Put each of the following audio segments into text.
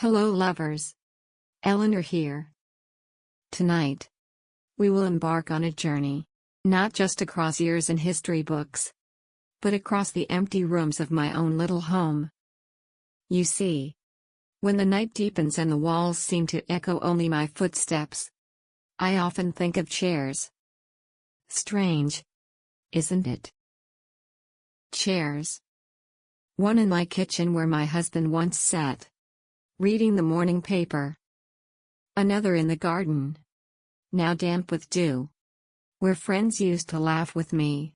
Hello lovers. Eleanor here. Tonight, we will embark on a journey, not just across years in history books, but across the empty rooms of my own little home. You see, when the night deepens and the walls seem to echo only my footsteps, I often think of chairs. Strange, isn't it? Chairs. One in my kitchen where my husband once sat, reading the morning paper. Another in the garden, now damp with dew, where friends used to laugh with me.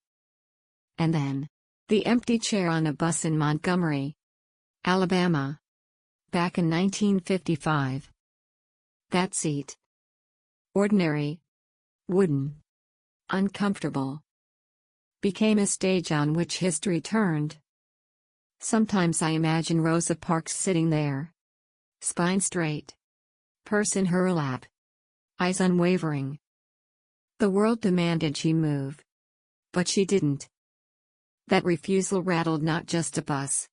And then, the empty chair on a bus in Montgomery, Alabama, back in 1955. That seat. Ordinary, wooden, uncomfortable, became a stage on which history turned. Sometimes I imagine Rosa Parks sitting there, spine straight, purse in her lap, eyes unwavering. The world demanded she move, but she didn't. That refusal rattled not just a bus,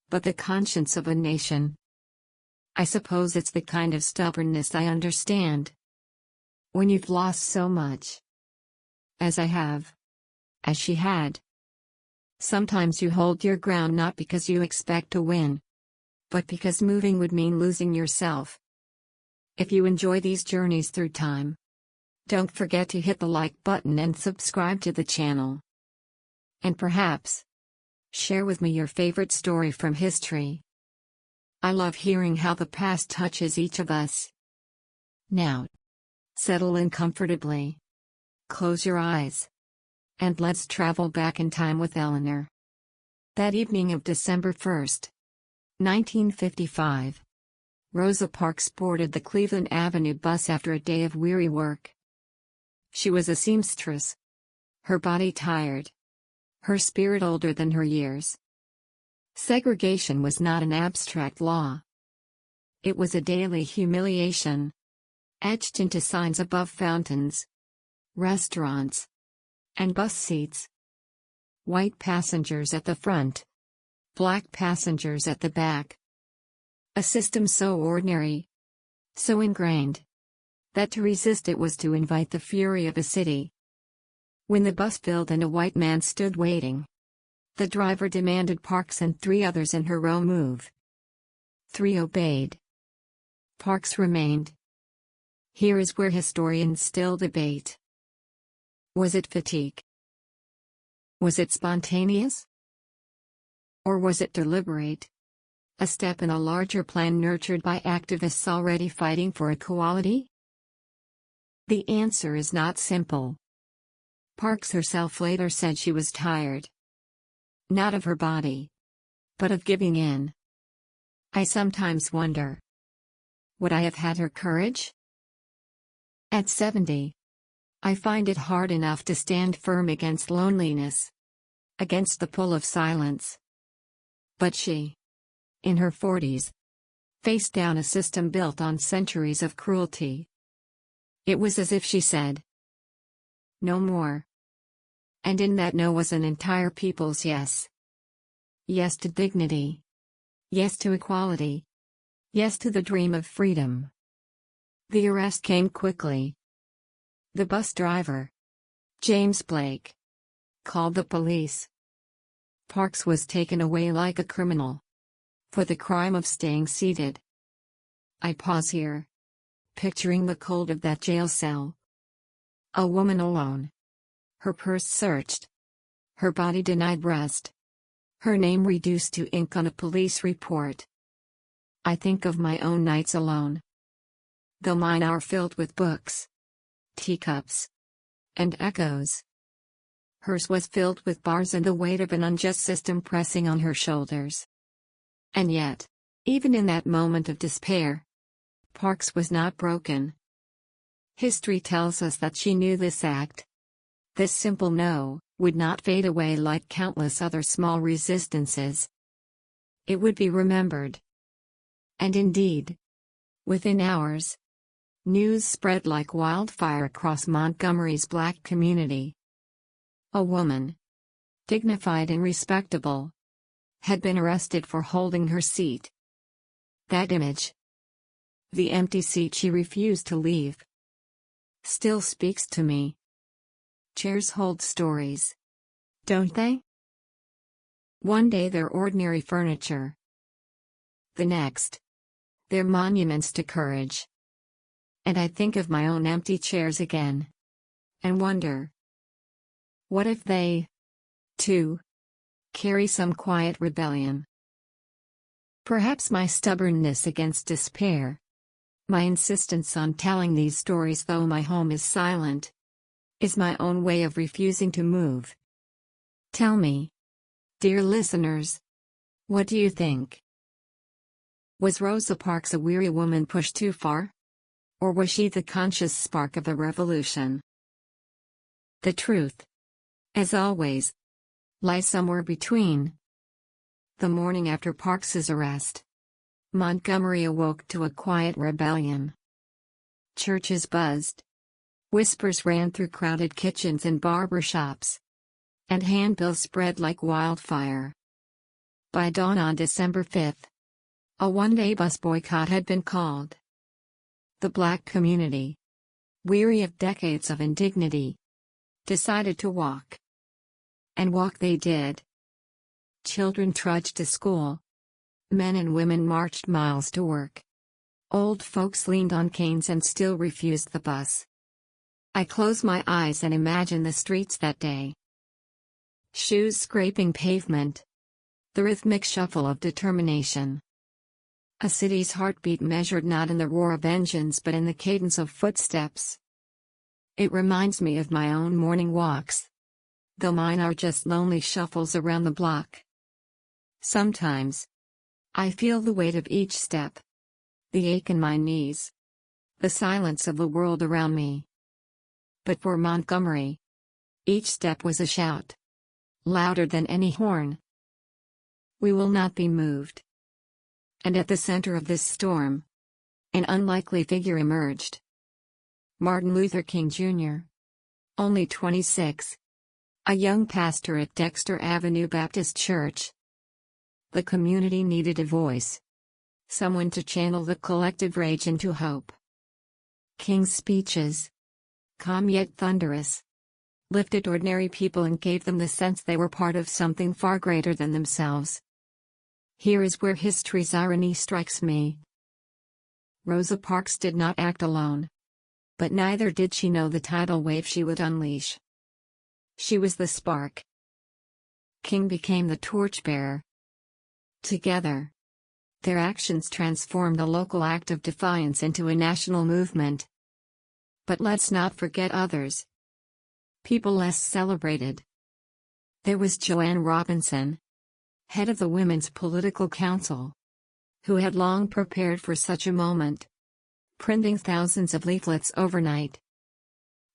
but the conscience of a nation. I suppose it's the kind of stubbornness I understand. When you've lost so much, as I have, as she had. Sometimes you hold your ground not because you expect to win, but because moving would mean losing yourself. If you enjoy these journeys through time, don't forget to hit the like button and subscribe to the channel. And perhaps, share with me your favorite story from history. I love hearing how the past touches each of us. Now, settle in comfortably. Close your eyes. And let's travel back in time with Eleanor. That evening of December 1st, 1955, Rosa Parks boarded the Cleveland Avenue bus after a day of weary work. She was a seamstress, her body tired, her spirit older than her years. Segregation was not an abstract law. It was a daily humiliation, etched into signs above fountains, restaurants, and bus seats. White passengers at the front, black passengers at the back. A system so ordinary, so ingrained, that to resist it was to invite the fury of a city. When the bus filled and a white man stood waiting, the driver demanded Parks and 3 others in her row move. 3 obeyed. Parks remained. Here is where historians still debate. Was it fatigue? Was it spontaneous? Or was it deliberate? A step in a larger plan nurtured by activists already fighting for equality? The answer is not simple. Parks herself later said she was tired. Not of her body, but of giving in. I sometimes wonder, would I have had her courage? At 70, I find it hard enough to stand firm against loneliness, against the pull of silence. But she, in her 40s, faced down a system built on centuries of cruelty. It was as if she said, "No more." And in that no was an entire people's yes. Yes to dignity. Yes to equality. Yes to the dream of freedom. The arrest came quickly. The bus driver, James Blake, called the police. Parks was taken away like a criminal, for the crime of staying seated. I pause here, picturing the cold of that jail cell. A woman alone. Her purse searched. Her body denied rest. Her name reduced to ink on a police report. I think of my own nights alone. Though mine are filled with books, teacups, and echoes. Hers was filled with bars and the weight of an unjust system pressing on her shoulders. And yet, even in that moment of despair, Parks was not broken. History tells us that she knew this act, this simple no, would not fade away like countless other small resistances. It would be remembered. And indeed, within hours, news spread like wildfire across Montgomery's black community. A woman, dignified and respectable, had been arrested for holding her seat. That image, The empty seat she refused to leave still speaks to me. Chairs hold stories, don't they? One day they're ordinary furniture. The next, they're monuments to courage. And I think of my own empty chairs again. And wonder, what if they, too, carry some quiet rebellion? Perhaps my stubbornness against despair, my insistence on telling these stories though my home is silent, is my own way of refusing to move. Tell me, dear listeners, what do you think? Was Rosa Parks a weary woman pushed too far? Or was she the conscious spark of a revolution? The truth, as always, lies somewhere between. The morning after Parks's arrest, Montgomery awoke to a quiet rebellion. Churches buzzed. Whispers ran through crowded kitchens and barber shops. And handbills spread like wildfire. By dawn on December 5th, a one-day bus boycott had been called. The black community, weary of decades of indignity, decided to walk. And walk they did. Children trudged to school. Men and women marched miles to work. Old folks leaned on canes and still refused the bus. I close my eyes and imagine the streets that day. Shoes scraping pavement. The rhythmic shuffle of determination. A city's heartbeat measured not in the roar of engines but in the cadence of footsteps. It reminds me of my own morning walks, though mine are just lonely shuffles around the block. Sometimes, I feel the weight of each step, the ache in my knees, the silence of the world around me. But for Montgomery, each step was a shout, louder than any horn. We will not be moved. And at the center of this storm, an unlikely figure emerged. Martin Luther King Jr., only 26, a young pastor at Dexter Avenue Baptist Church. The community needed a voice, someone to channel the collective rage into hope. King's speeches, calm yet thunderous, lifted ordinary people and gave them the sense they were part of something far greater than themselves. Here is where history's irony strikes me. Rosa Parks did not act alone. But neither did she know the tidal wave she would unleash. She was the spark. King became the torchbearer. Together, their actions transformed a local act of defiance into a national movement. But let's not forget others. People less celebrated. There was Joanne Robinson, head of the Women's Political Council, who had long prepared for such a moment, printing thousands of leaflets overnight.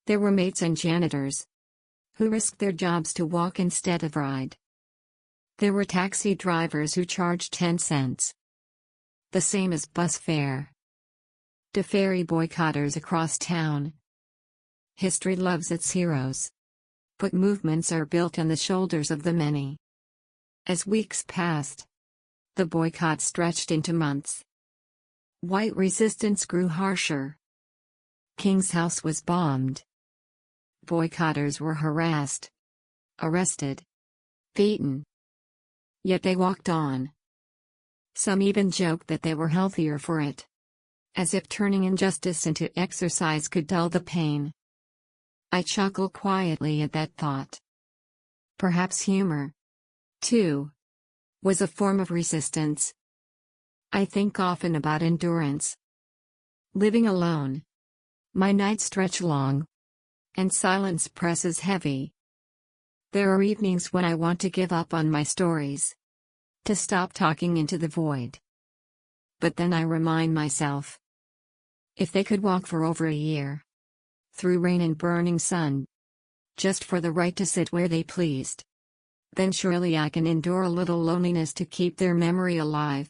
There were maids and janitors, who risked their jobs to walk instead of ride. There were taxi drivers who charged 10 cents, the same as bus fare, to ferry boycotters across town. History loves its heroes, but movements are built on the shoulders of the many. As weeks passed, the boycott stretched into months. White resistance grew harsher. King's house was bombed. Boycotters were harassed, arrested, beaten. Yet they walked on. Some even joked that they were healthier for it, as if turning injustice into exercise could dull the pain. I chuckle quietly at that thought. Perhaps humor, too, was a form of resistance. I think often about endurance. Living alone, my nights stretch long, and silence presses heavy. There are evenings when I want to give up on my stories, to stop talking into the void. But then I remind myself, if they could walk for over a year, through rain and burning sun, just for the right to sit where they pleased, then surely I can endure a little loneliness to keep their memory alive.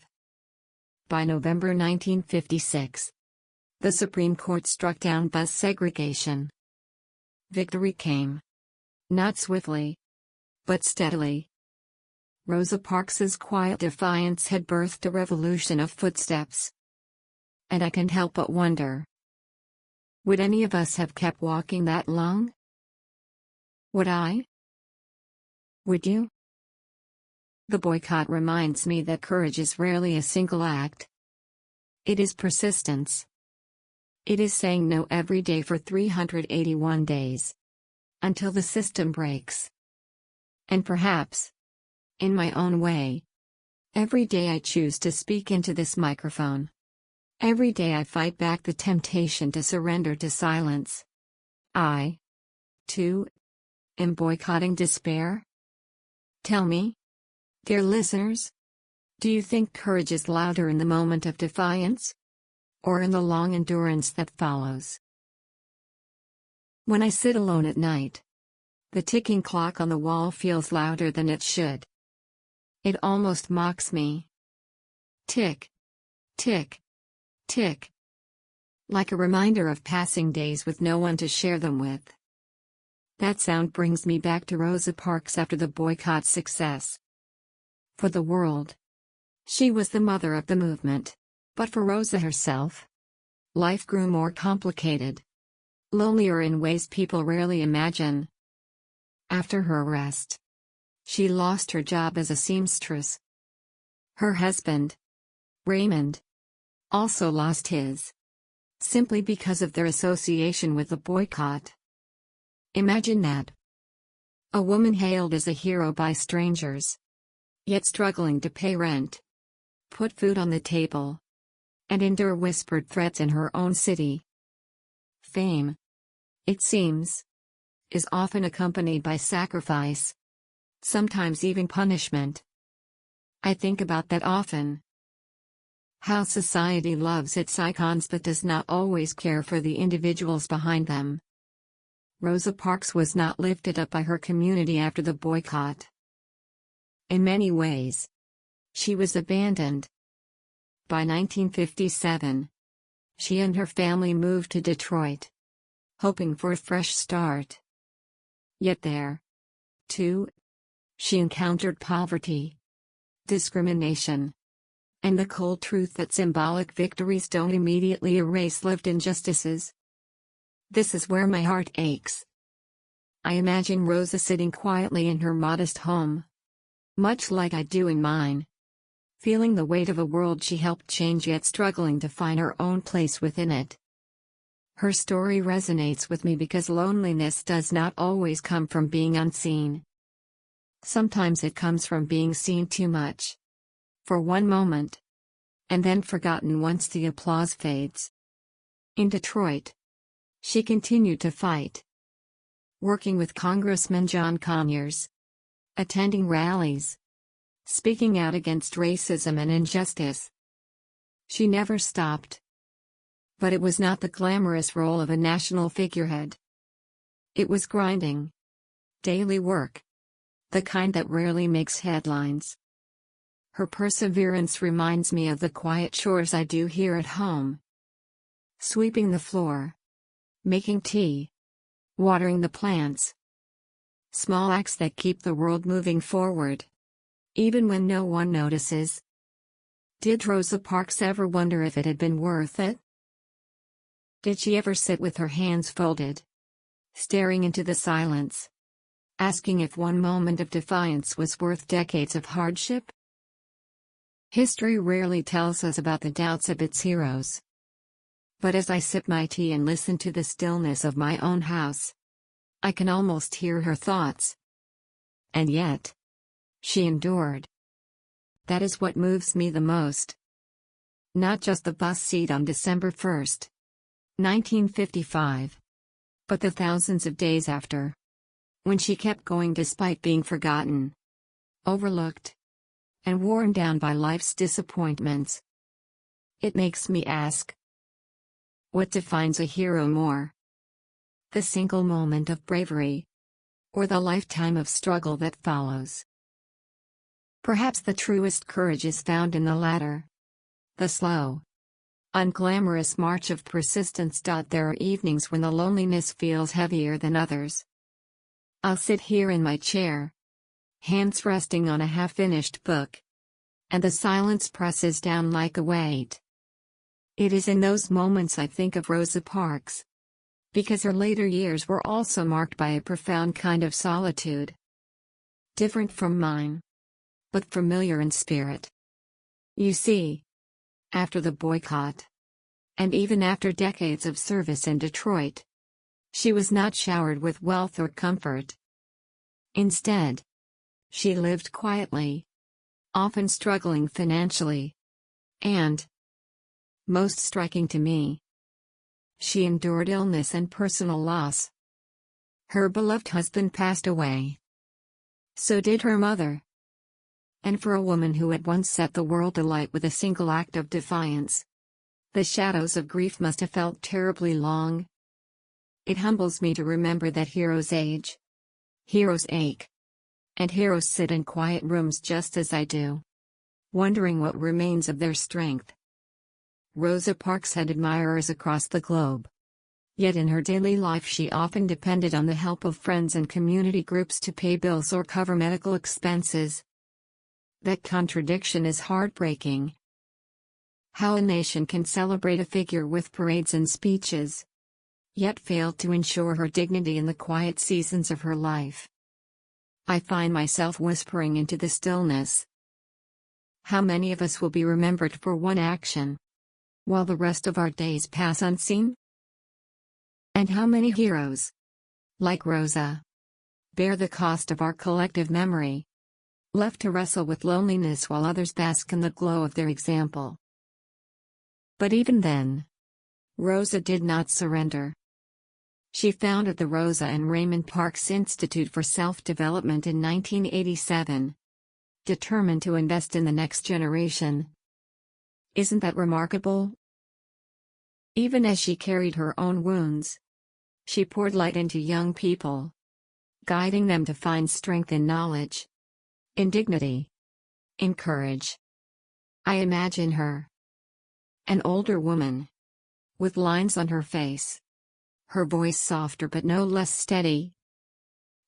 By November 1956, the Supreme Court struck down bus segregation. Victory came. Not swiftly, but steadily. Rosa Parks's quiet defiance had birthed a revolution of footsteps. And I can't help but wonder, would any of us have kept walking that long? Would I? Would you? The boycott reminds me that courage is rarely a single act. It is persistence. It is saying no every day for 381 days. Until the system breaks. And perhaps, in my own way, every day I choose to speak into this microphone. Every day I fight back the temptation to surrender to silence. I, too, am boycotting despair. Tell me, dear listeners, do you think courage is louder in the moment of defiance? Or in the long endurance that follows? When I sit alone at night, the ticking clock on the wall feels louder than it should. It almost mocks me. Tick, tick, tick. Like a reminder of passing days with no one to share them with. That sound brings me back to Rosa Parks after the boycott's success. For the world, she was the mother of the movement. But for Rosa herself, life grew more complicated. Lonelier in ways people rarely imagine. After her arrest, she lost her job as a seamstress. Her husband, Raymond, also lost his, simply because of their association with the boycott. Imagine that. A woman hailed as a hero by strangers, yet struggling to pay rent, put food on the table, and endure whispered threats in her own city. Fame, it seems, is often accompanied by sacrifice, sometimes even punishment. I think about that often. How society loves its icons but does not always care for the individuals behind them. Rosa Parks was not lifted up by her community after the boycott. In many ways, she was abandoned. By 1957, she and her family moved to Detroit, hoping for a fresh start. Yet there, too, she encountered poverty, discrimination, and the cold truth that symbolic victories don't immediately erase lived injustices. This is where my heart aches. I imagine Rosa sitting quietly in her modest home, much like I do in mine, feeling the weight of a world she helped change yet struggling to find her own place within it. Her story resonates with me because loneliness does not always come from being unseen. Sometimes it comes from being seen too much. For one moment. And then forgotten once the applause fades. In Detroit, she continued to fight. Working with Congressman John Conyers. Attending rallies. Speaking out against racism and injustice. She never stopped. But it was not the glamorous role of a national figurehead. It was grinding. Daily work. The kind that rarely makes headlines. Her perseverance reminds me of the quiet chores I do here at home. Sweeping the floor. Making tea. Watering the plants. Small acts that keep the world moving forward. Even when no one notices. Did Rosa Parks ever wonder if it had been worth it? Did she ever sit with her hands folded, staring into the silence, asking if one moment of defiance was worth decades of hardship? History rarely tells us about the doubts of its heroes. But as I sip my tea and listen to the stillness of my own house, I can almost hear her thoughts. And yet, she endured. That is what moves me the most. Not just the bus seat on December 1st, 1955, but the thousands of days after. When she kept going despite being forgotten, overlooked, and worn down by life's disappointments. It makes me ask, what defines a hero more? The single moment of bravery, or the lifetime of struggle that follows? Perhaps the truest courage is found in the latter. The slow, unglamorous march of persistence. There are evenings when the loneliness feels heavier than others. I'll sit here in my chair, hands resting on a half-finished book, and the silence presses down like a weight. It is in those moments I think of Rosa Parks. Because her later years were also marked by a profound kind of solitude. Different from mine, but familiar in spirit. You see, after the boycott, and even after decades of service in Detroit, she was not showered with wealth or comfort. Instead, she lived quietly, often struggling financially, and, most striking to me, she endured illness and personal loss. Her beloved husband passed away. So did her mother. And for a woman who had once set the world alight with a single act of defiance, the shadows of grief must have felt terribly long. It humbles me to remember that heroes age, heroes ache, and heroes sit in quiet rooms just as I do, wondering what remains of their strength. Rosa Parks had admirers across the globe. Yet in her daily life she often depended on the help of friends and community groups to pay bills or cover medical expenses. That contradiction is heartbreaking. How a nation can celebrate a figure with parades and speeches, yet fail to ensure her dignity in the quiet seasons of her life. I find myself whispering into the stillness. How many of us will be remembered for one action, while the rest of our days pass unseen? And how many heroes, like Rosa, bear the cost of our collective memory, left to wrestle with loneliness while others bask in the glow of their example? But even then, Rosa did not surrender. She founded the Rosa and Raymond Parks Institute for Self-Development in 1987, determined to invest in the next generation. Isn't that remarkable? Even as she carried her own wounds, she poured light into young people, guiding them to find strength in knowledge, in dignity, in courage. I imagine her, an older woman, with lines on her face, her voice softer but no less steady,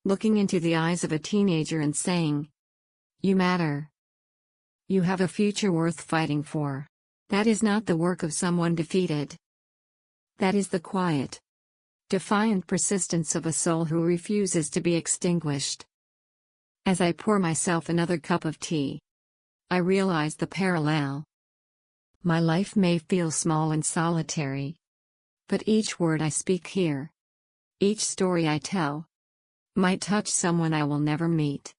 looking into the eyes of a teenager and saying, "You matter. You have a future worth fighting for." That is not the work of someone defeated. That is the quiet, defiant persistence of a soul who refuses to be extinguished. As I pour myself another cup of tea, I realize the parallel. My life may feel small and solitary, but each word I speak here, each story I tell, might touch someone I will never meet.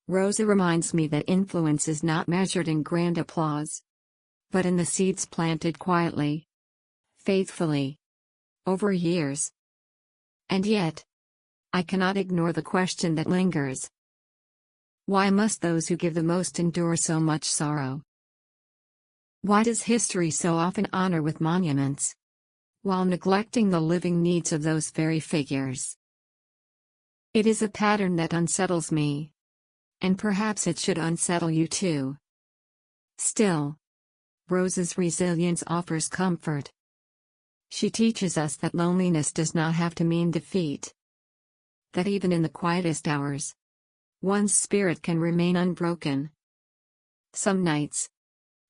Rosa reminds me that influence is not measured in grand applause, but in the seeds planted quietly, faithfully, over years. And yet, I cannot ignore the question that lingers. Why must those who give the most endure so much sorrow? Why does history so often honor with monuments, while neglecting the living needs of those very figures? It is a pattern that unsettles me, and perhaps it should unsettle you too. Still, Rosa's resilience offers comfort. She teaches us that loneliness does not have to mean defeat. That even in the quietest hours, one's spirit can remain unbroken. Some nights,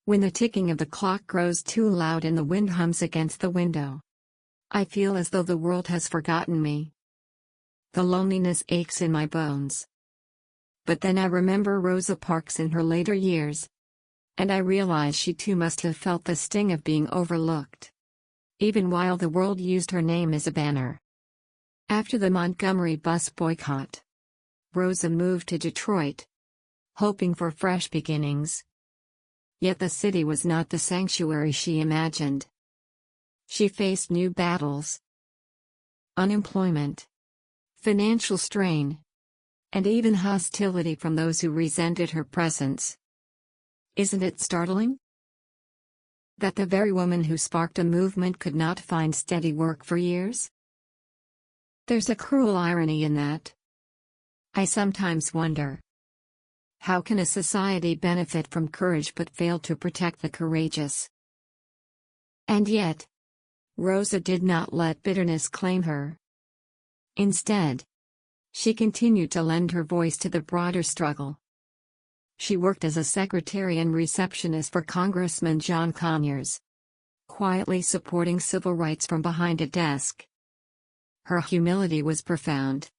when the ticking of the clock grows too loud and the wind hums against the window, I feel as though the world has forgotten me. The loneliness aches in my bones. But then I remember Rosa Parks in her later years, and I realize she too must have felt the sting of being overlooked, even while the world used her name as a banner. After the Montgomery bus boycott, Rosa moved to Detroit, hoping for fresh beginnings. Yet the city was not the sanctuary she imagined. She faced new battles: unemployment, financial strain, and even hostility from those who resented her presence. Isn't it startling that the very woman who sparked a movement could not find steady work for years? There's a cruel irony in that. I sometimes wonder, how can a society benefit from courage but fail to protect the courageous? And yet, Rosa did not let bitterness claim her. Instead, she continued to lend her voice to the broader struggle. She worked as a secretary and receptionist for Congressman John Conyers, quietly supporting civil rights from behind a desk. Her humility was profound.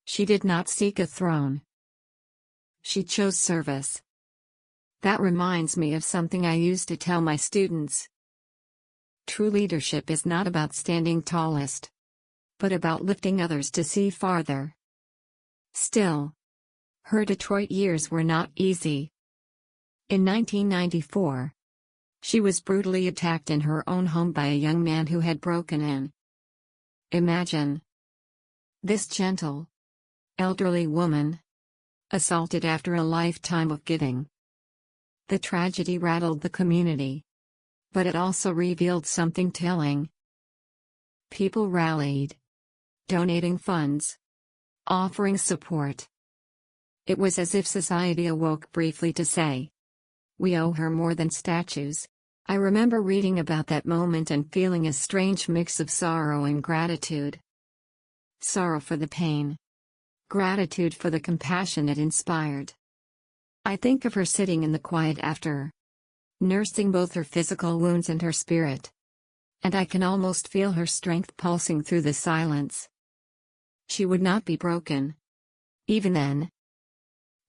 She did not seek a throne. She chose service. That reminds me of something I used to tell my students. True leadership is not about standing tallest, but about lifting others to see farther. Still, her Detroit years were not easy. In 1994, she was brutally attacked in her own home by a young man who had broken in. Imagine this gentle, elderly woman, assaulted after a lifetime of giving. The tragedy rattled the community, but it also revealed something telling. People rallied, donating funds, offering support. It was as if society awoke briefly to say, "We owe her more than statues." I remember reading about that moment and feeling a strange mix of sorrow and gratitude. Sorrow for the pain, gratitude for the compassion it inspired. I think of her sitting in the quiet after, nursing both her physical wounds and her spirit. And I can almost feel her strength pulsing through the silence. She would not be broken. Even then.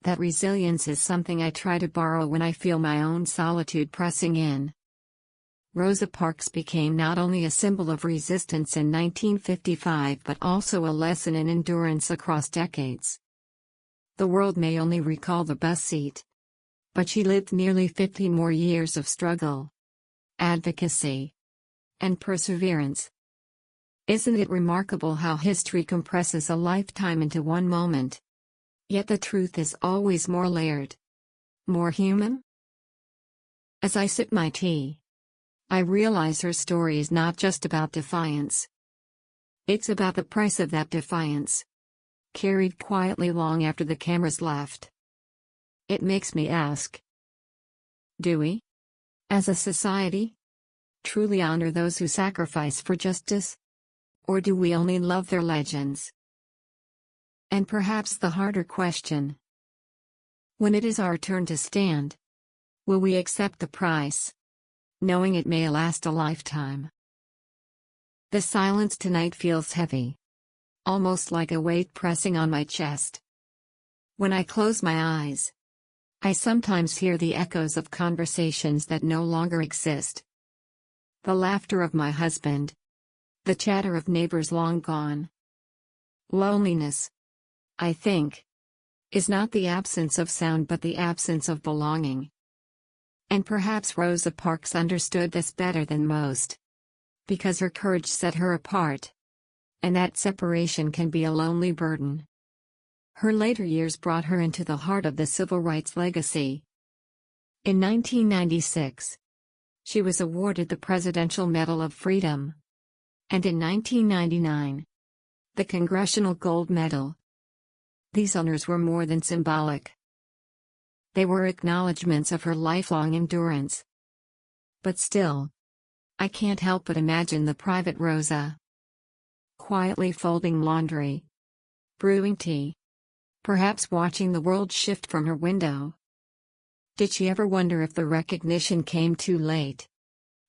That resilience is something I try to borrow when I feel my own solitude pressing in. Rosa Parks became not only a symbol of resistance in 1955 but also a lesson in endurance across decades. The world may only recall the bus seat, but she lived nearly 50 more years of struggle, advocacy, and perseverance. Isn't it remarkable how history compresses a lifetime into one moment? Yet the truth is always more layered, more human? As I sip my tea, I realize her story is not just about defiance. It's about the price of that defiance, carried quietly long after the cameras left. It makes me ask, do we, as a society, truly honor those who sacrifice for justice? Or do we only love their legends? And perhaps the harder question, when it is our turn to stand, will we accept the price, knowing it may last a lifetime? The silence tonight feels heavy, almost like a weight pressing on my chest. When I close my eyes, I sometimes hear the echoes of conversations that no longer exist. The laughter of my husband, the chatter of neighbors long gone. Loneliness, I think, is not the absence of sound but the absence of belonging. And perhaps Rosa Parks understood this better than most, because her courage set her apart. And that separation can be a lonely burden. Her later years brought her into the heart of the civil rights legacy. In 1996, she was awarded the Presidential Medal of Freedom. And in 1999, the Congressional Gold Medal. These honors were more than symbolic. They were acknowledgments of her lifelong endurance. But still, I can't help but imagine the private Rosa, quietly folding laundry, brewing tea, perhaps watching the world shift from her window. Did she ever wonder if the recognition came too late,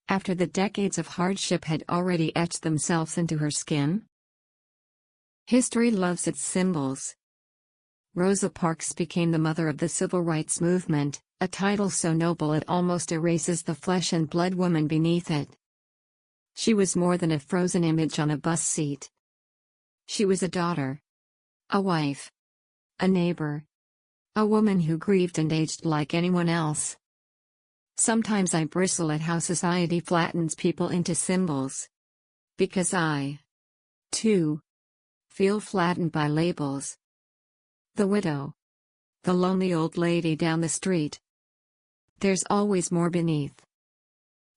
after the decades of hardship had already etched themselves into her skin? History loves its symbols. Rosa Parks became the mother of the civil rights movement, a title so noble it almost erases the flesh and blood woman beneath it. She was more than a frozen image on a bus seat. She was a daughter, a wife, a neighbor, a woman who grieved and aged like anyone else. Sometimes I bristle at how society flattens people into symbols. Because I, too, feel flattened by labels. The widow. The lonely old lady down the street. There's always more beneath.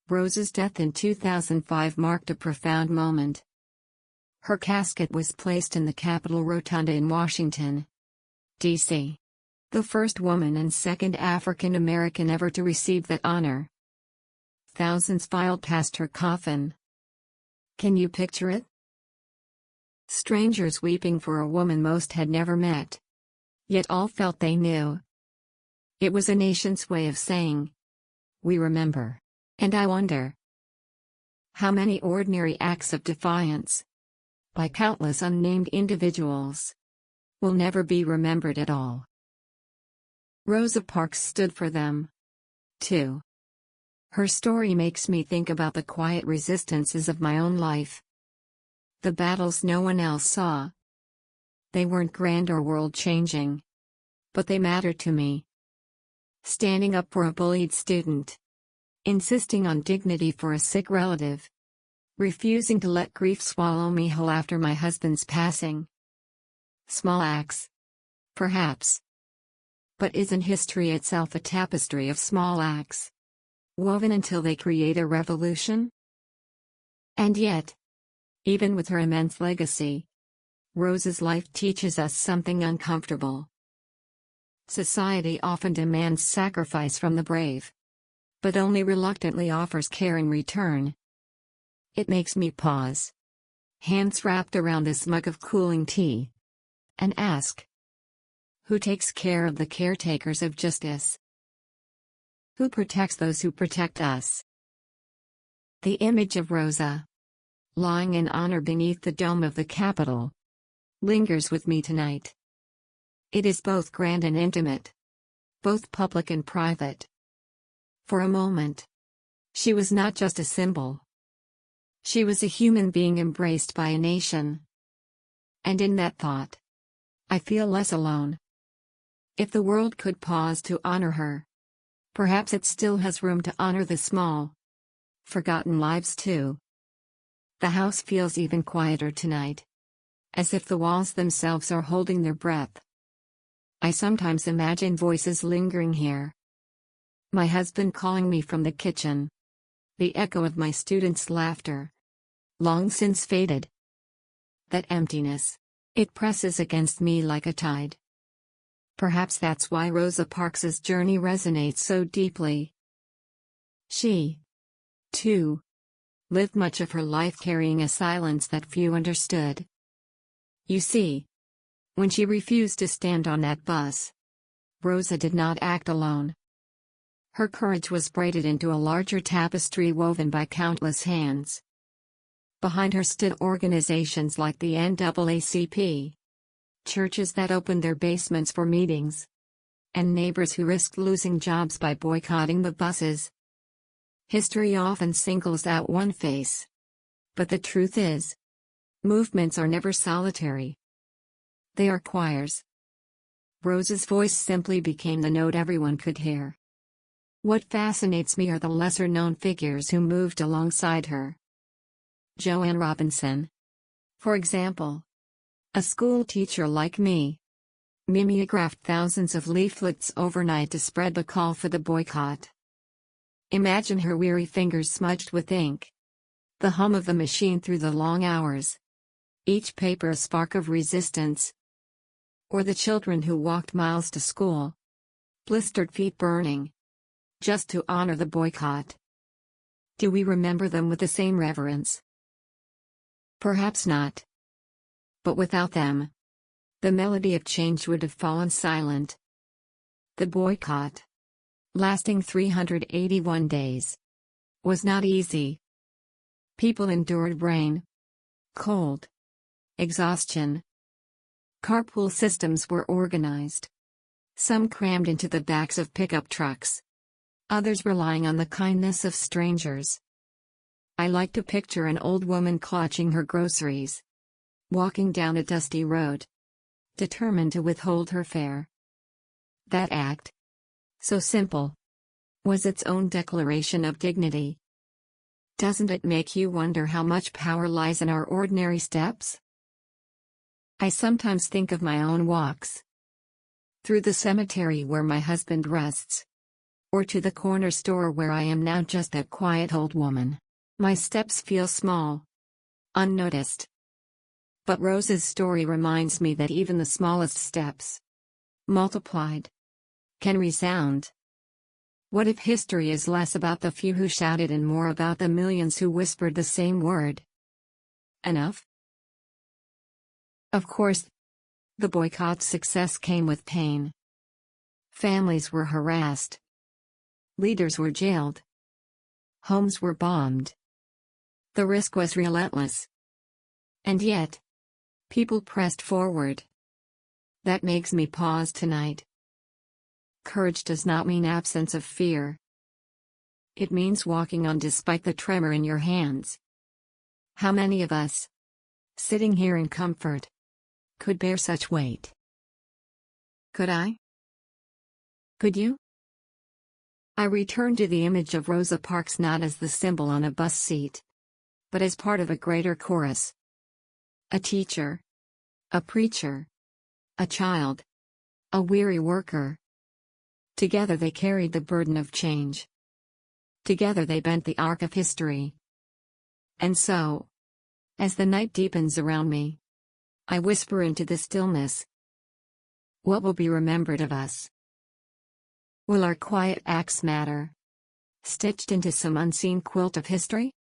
Rosa's death in 2005 marked a profound moment. Her casket was placed in the Capitol Rotunda in Washington, D.C. The first woman and second African American ever to receive that honor. Thousands filed past her coffin. Can you picture it? Strangers weeping for a woman most had never met. Yet all felt they knew. It was a nation's way of saying, "We remember." And I wonder, How many ordinary acts of defiance, by countless unnamed individuals, will never be remembered at all. Rosa Parks stood for them, too. Her story makes me think about the quiet resistances of my own life. The battles no one else saw. They weren't grand or world-changing, but they mattered to me. Standing up for a bullied student. Insisting on dignity for a sick relative. Refusing to let grief swallow me whole after my husband's passing. Small acts. Perhaps. But isn't history itself a tapestry of small acts, woven until they create a revolution? And yet, even with her immense legacy, Rosa's life teaches us something uncomfortable. Society often demands sacrifice from the brave, but only reluctantly offers care in return. It makes me pause, hands wrapped around this mug of cooling tea, and ask, who takes care of the caretakers of justice? Who protects those who protect us? The image of Rosa, lying in honor beneath the dome of the Capitol, lingers with me tonight. It is both grand and intimate, both public and private. For a moment, she was not just a symbol. She was a human being embraced by a nation. And in that thought, I feel less alone. If the world could pause to honor her, perhaps it still has room to honor the small, forgotten lives too. The house feels even quieter tonight, as if the walls themselves are holding their breath. I sometimes imagine voices lingering here. My husband calling me from the kitchen. The echo of my students' laughter, long since faded. That emptiness, it presses against me like a tide. Perhaps that's why Rosa Parks's journey resonates so deeply. She, too, lived much of her life carrying a silence that few understood. You see, when she refused to stand on that bus, Rosa did not act alone. Her courage was braided into a larger tapestry woven by countless hands. Behind her stood organizations like the NAACP, churches that opened their basements for meetings, and neighbors who risked losing jobs by boycotting the buses. History often singles out one face. But the truth is, movements are never solitary. They are choirs. Rosa's voice simply became the note everyone could hear. What fascinates me are the lesser-known figures who moved alongside her. Joanne Robinson, for example, a school teacher like me, mimeographed thousands of leaflets overnight to spread the call for the boycott. Imagine her weary fingers smudged with ink, the hum of the machine through the long hours, each paper a spark of resistance. Or the children who walked miles to school, blistered feet burning, just to honor the boycott. Do we remember them with the same reverence? Perhaps not. But without them, the melody of change would have fallen silent. The boycott, lasting 381 days, was not easy. People endured rain, cold, exhaustion. Carpool systems were organized. Some crammed into the backs of pickup trucks. Others relying on the kindness of strangers. I like to picture an old woman clutching her groceries, walking down a dusty road, determined to withhold her fare. That act, so simple, was its own declaration of dignity. Doesn't it make you wonder how much power lies in our ordinary steps? I sometimes think of my own walks. Through the cemetery where my husband rests. Or to the corner store where I am now just that quiet old woman. My steps feel small, unnoticed. But Rosa's story reminds me that even the smallest steps, multiplied, can resound. What if history is less about the few who shouted and more about the millions who whispered the same word? Enough? Of course, the boycott's success came with pain. Families were harassed. Leaders were jailed. Homes were bombed. The risk was relentless. And yet, people pressed forward. That makes me pause tonight. Courage does not mean absence of fear. It means walking on despite the tremor in your hands. How many of us, sitting here in comfort, could bear such weight? Could I? Could you? I return to the image of Rosa Parks not as the symbol on a bus seat, but as part of a greater chorus. A teacher, a preacher, a child, a weary worker. Together they carried the burden of change. Together they bent the arc of history. And so, as the night deepens around me, I whisper into the stillness. What will be remembered of us? Will our quiet acts matter, stitched into some unseen quilt of history?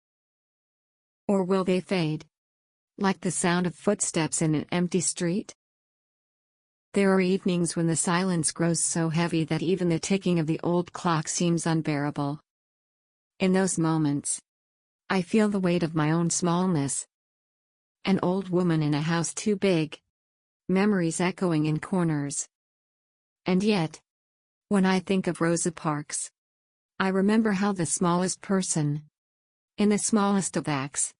Or will they fade, like the sound of footsteps in an empty street? There are evenings when the silence grows so heavy that even the ticking of the old clock seems unbearable. In those moments, I feel the weight of my own smallness. An old woman in a house too big. Memories echoing in corners. And yet, when I think of Rosa Parks, I remember how the smallest person, in the smallest of acts,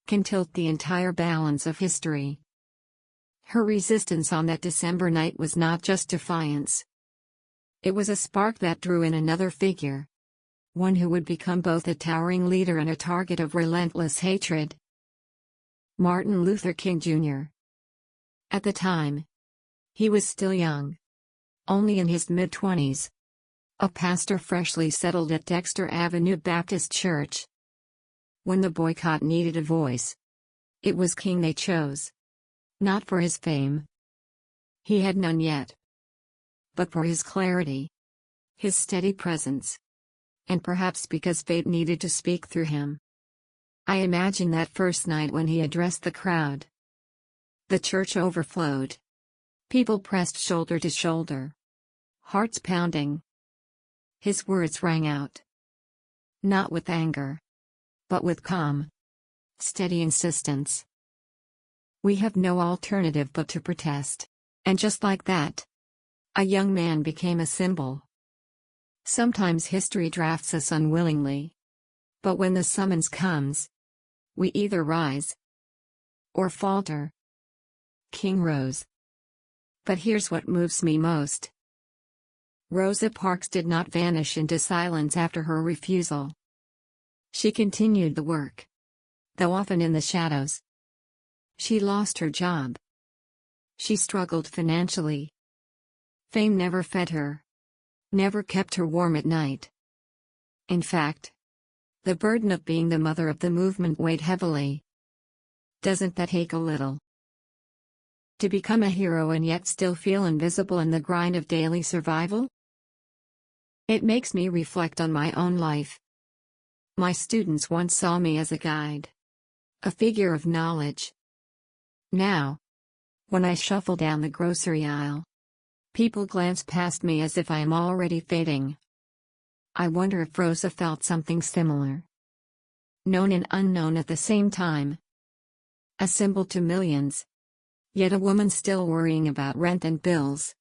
can tilt the entire balance of history. Her resistance on that December night was not just defiance. It was a spark that drew in another figure. One who would become both a towering leader and a target of relentless hatred. Martin Luther King Jr. At the time, he was still young. Only in his mid-20s. A pastor freshly settled at Dexter Avenue Baptist Church. When the boycott needed a voice, it was King they chose. Not for his fame. He had none yet. But for his clarity. His steady presence. And perhaps because fate needed to speak through him. I imagine that first night when he addressed the crowd. The church overflowed. People pressed shoulder to shoulder. Hearts pounding. His words rang out. Not with anger. But with calm. Steady insistence. We have no alternative but to protest. And just like that, a young man became a symbol. Sometimes history drafts us unwillingly. But when the summons comes, we either rise or falter. King rose. But here's what moves me most. Rosa Parks did not vanish into silence after her refusal. She continued the work. Though often in the shadows. She lost her job. She struggled financially. Fame never fed her. Never kept her warm at night. In fact, the burden of being the mother of the movement weighed heavily. Doesn't that ache a little? To become a hero and yet still feel invisible in the grind of daily survival? It makes me reflect on my own life. My students once saw me as a guide. A figure of knowledge. Now, when I shuffle down the grocery aisle, people glance past me as if I am already fading. I wonder if Rosa felt something similar. Known and unknown at the same time. A symbol to millions. Yet a woman still worrying about rent and bills.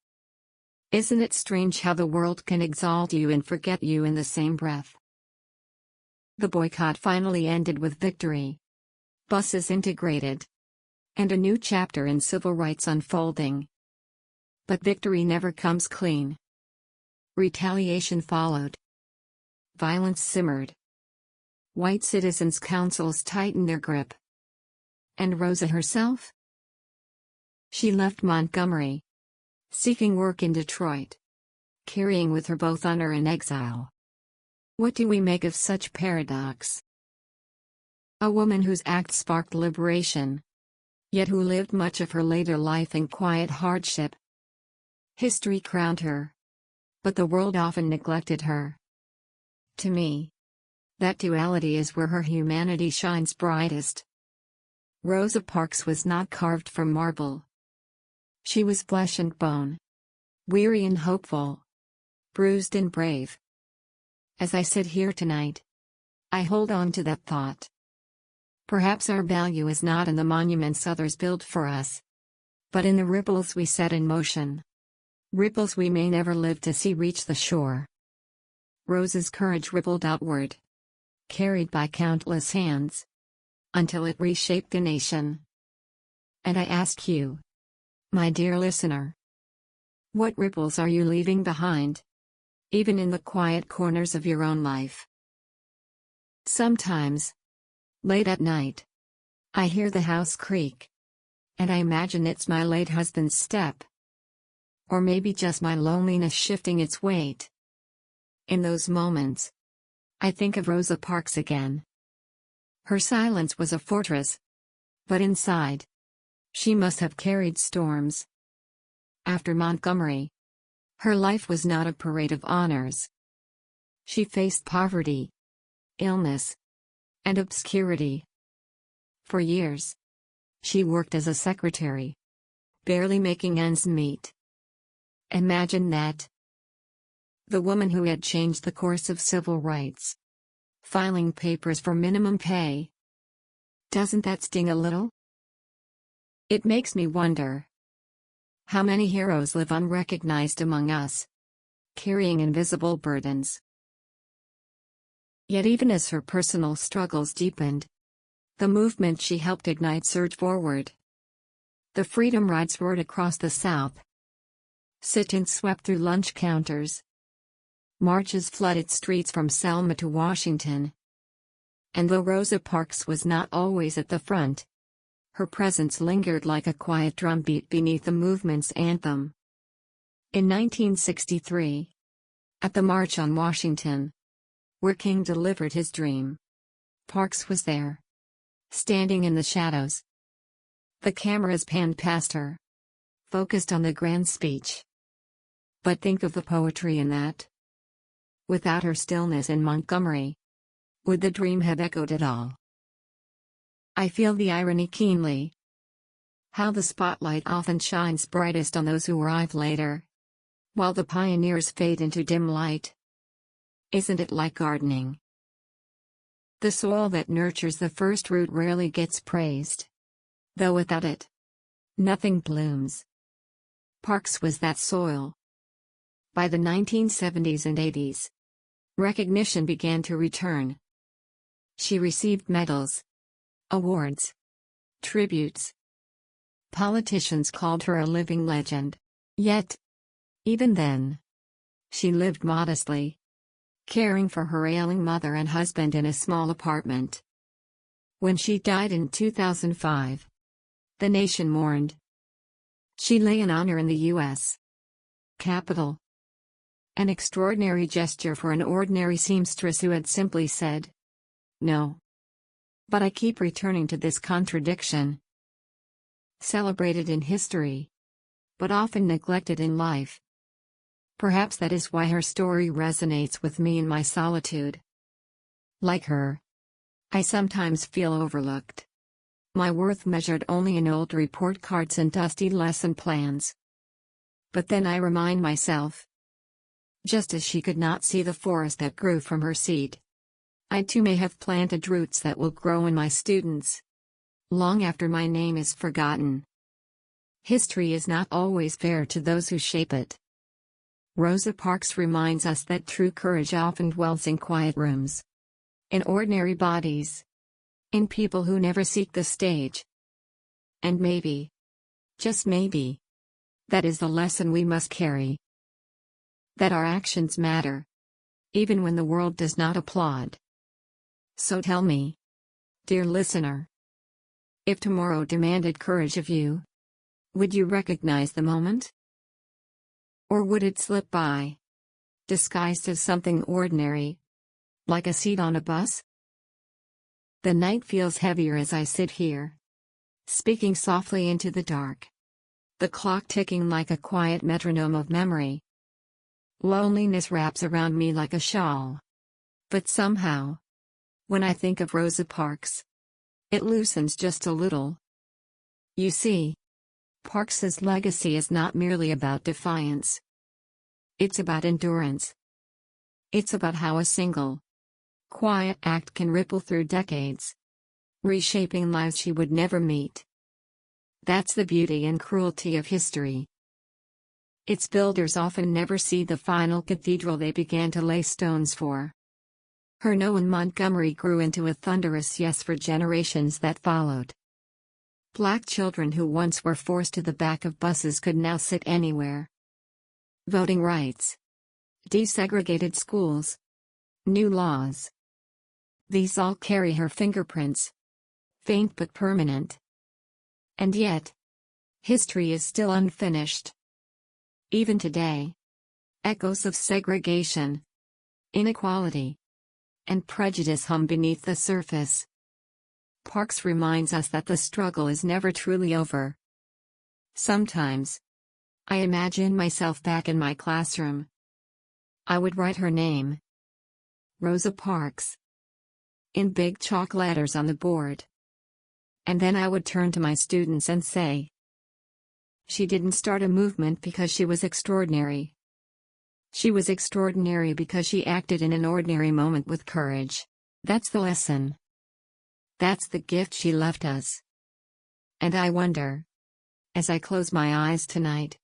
Isn't it strange how the world can exalt you and forget you in the same breath? The boycott finally ended with victory. Buses integrated. And a new chapter in civil rights unfolding. But victory never comes clean. Retaliation followed. Violence simmered. White citizens' councils tightened their grip. And Rosa herself? She left Montgomery. Seeking work in Detroit. Carrying with her both honor and exile. What do we make of such paradox? A woman whose acts sparked liberation. Yet who lived much of her later life in quiet hardship. History crowned her. But the world often neglected her. To me, that duality is where her humanity shines brightest. Rosa Parks was not carved from marble. She was flesh and bone. Weary and hopeful. Bruised and brave. As I sit here tonight, I hold on to that thought. Perhaps our value is not in the monuments others build for us, but in the ripples we set in motion. Ripples we may never live to see reach the shore. Rosa's courage rippled outward, carried by countless hands, until it reshaped a nation. And I ask you, my dear listener, what ripples are you leaving behind, even in the quiet corners of your own life? Sometimes, late at night, I hear the house creak, and I imagine it's my late husband's step. Or maybe just my loneliness shifting its weight. In those moments, I think of Rosa Parks again. Her silence was a fortress, but inside, she must have carried storms. After Montgomery, her life was not a parade of honors. She faced poverty, illness, and obscurity. For years, she worked as a secretary, barely making ends meet. Imagine that. The woman who had changed the course of civil rights, filing papers for minimum pay. Doesn't that sting a little? It makes me wonder. How many heroes live unrecognized among us, carrying invisible burdens? Yet even as her personal struggles deepened, the movement she helped ignite surged forward. The freedom rides roared across the South. Sit-ins swept through lunch counters. Marches flooded streets from Selma to Washington. And though Rosa Parks was not always at the front, her presence lingered like a quiet drumbeat beneath the movement's anthem. In 1963, at the March on Washington, where King delivered his dream, Parks was there, standing in the shadows. The cameras panned past her, focused on the grand speech. But think of the poetry in that. Without her stillness in Montgomery, would the dream have echoed at all? I feel the irony keenly. How the spotlight often shines brightest on those who arrive later, while the pioneers fade into dim light. Isn't it like gardening? The soil that nurtures the first root rarely gets praised, though without it, nothing blooms. Parks was that soil. By the 1970s and 80s, recognition began to return. She received medals, awards, tributes. Politicians called her a living legend. Yet, even then, she lived modestly, caring for her ailing mother and husband in a small apartment. When she died in 2005, the nation mourned. She lay in honor in the U.S. Capitol. An extraordinary gesture for an ordinary seamstress who had simply said, "No." But I keep returning to this contradiction. Celebrated in history, but often neglected in life. Perhaps that is why her story resonates with me in my solitude. Like her, I sometimes feel overlooked. My worth measured only in old report cards and dusty lesson plans. But then I remind myself, just as she could not see the forest that grew from her seed, I too may have planted roots that will grow in my students, long after my name is forgotten. History is not always fair to those who shape it. Rosa Parks reminds us that true courage often dwells in quiet rooms, in ordinary bodies, in people who never seek the stage. And maybe, just maybe, that is the lesson we must carry. That our actions matter, even when the world does not applaud. So tell me, dear listener, if tomorrow demanded courage of you, would you recognize the moment? Or would it slip by, disguised as something ordinary, like a seat on a bus? The night feels heavier as I sit here, speaking softly into the dark. The clock ticking like a quiet metronome of memory. Loneliness wraps around me like a shawl. But somehow, when I think of Rosa Parks, it loosens just a little. You see, Parks's legacy is not merely about defiance. It's about endurance. It's about how a single, quiet act can ripple through decades, reshaping lives she would never meet. That's the beauty and cruelty of history. Its builders often never see the final cathedral they began to lay stones for. Her no in Montgomery grew into a thunderous yes for generations that followed. Black children who once were forced to the back of buses could now sit anywhere. Voting rights. Desegregated schools. New laws. These all carry her fingerprints. Faint but permanent. And yet, history is still unfinished. Even today, echoes of segregation, inequality, and prejudice hum beneath the surface. Parks reminds us that the struggle is never truly over. Sometimes, I imagine myself back in my classroom. I would write her name, Rosa Parks, in big chalk letters on the board. And then I would turn to my students and say, she didn't start a movement because she was extraordinary. She was extraordinary because she acted in an ordinary moment with courage. That's the lesson. That's the gift she left us. And I wonder, as I close my eyes tonight,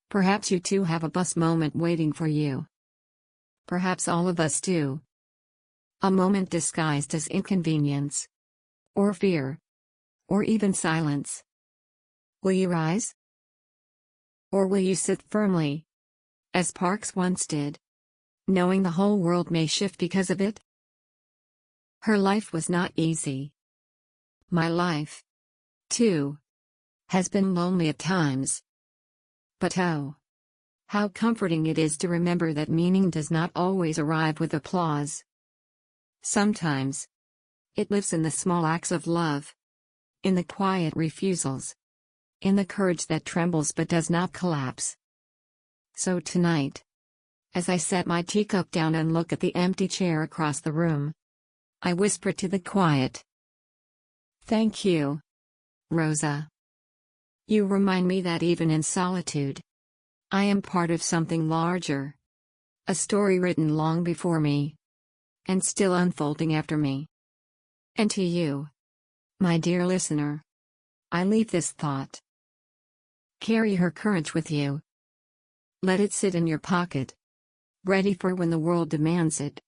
perhaps you too have a bus moment waiting for you. Perhaps all of us do. A moment disguised as inconvenience, or fear, or even silence. Will you rise? Or will you sit firmly, as Parks once did, knowing the whole world may shift because of it? Her life was not easy. My life, too, has been lonely at times. But oh, how comforting it is to remember that meaning does not always arrive with applause. Sometimes, it lives in the small acts of love, in the quiet refusals, in the courage that trembles but does not collapse. So tonight, as I set my teacup down and look at the empty chair across the room, I whisper to the quiet, thank you, Rosa. You remind me that even in solitude, I am part of something larger. A story written long before me, and still unfolding after me. And to you, my dear listener, I leave this thought. Carry her courage with you. Let it sit in your pocket, ready for when the world demands it.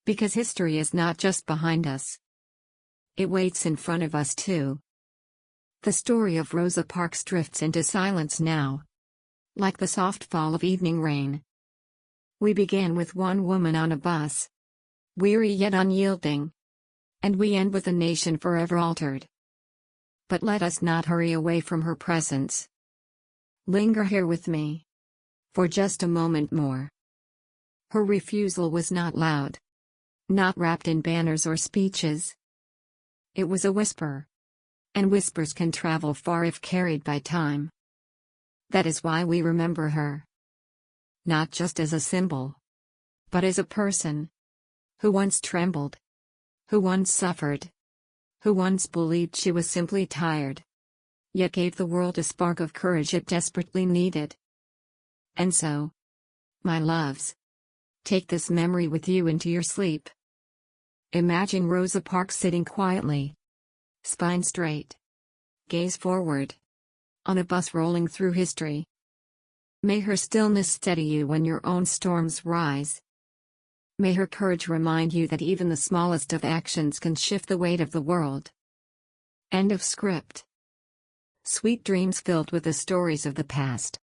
Because history is not just behind us. It waits in front of us too. The story of Rosa Parks drifts into silence now, like the soft fall of evening rain. We began with one woman on a bus, weary yet unyielding, and we end with a nation forever altered. But let us not hurry away from her presence. Linger here with me, for just a moment more. Her refusal was not loud, not wrapped in banners or speeches. It was a whisper, and whispers can travel far if carried by time. That is why we remember her. Not just as a symbol, but as a person, who once trembled, who once suffered, who once believed she was simply tired, yet gave the world a spark of courage it desperately needed. And so, my loves, take this memory with you into your sleep. Imagine Rosa Parks sitting quietly, spine straight, gaze forward, on a bus rolling through history. May her stillness steady you when your own storms rise. May her courage remind you that even the smallest of actions can shift the weight of the world. End of script. Sweet dreams filled with the stories of the past.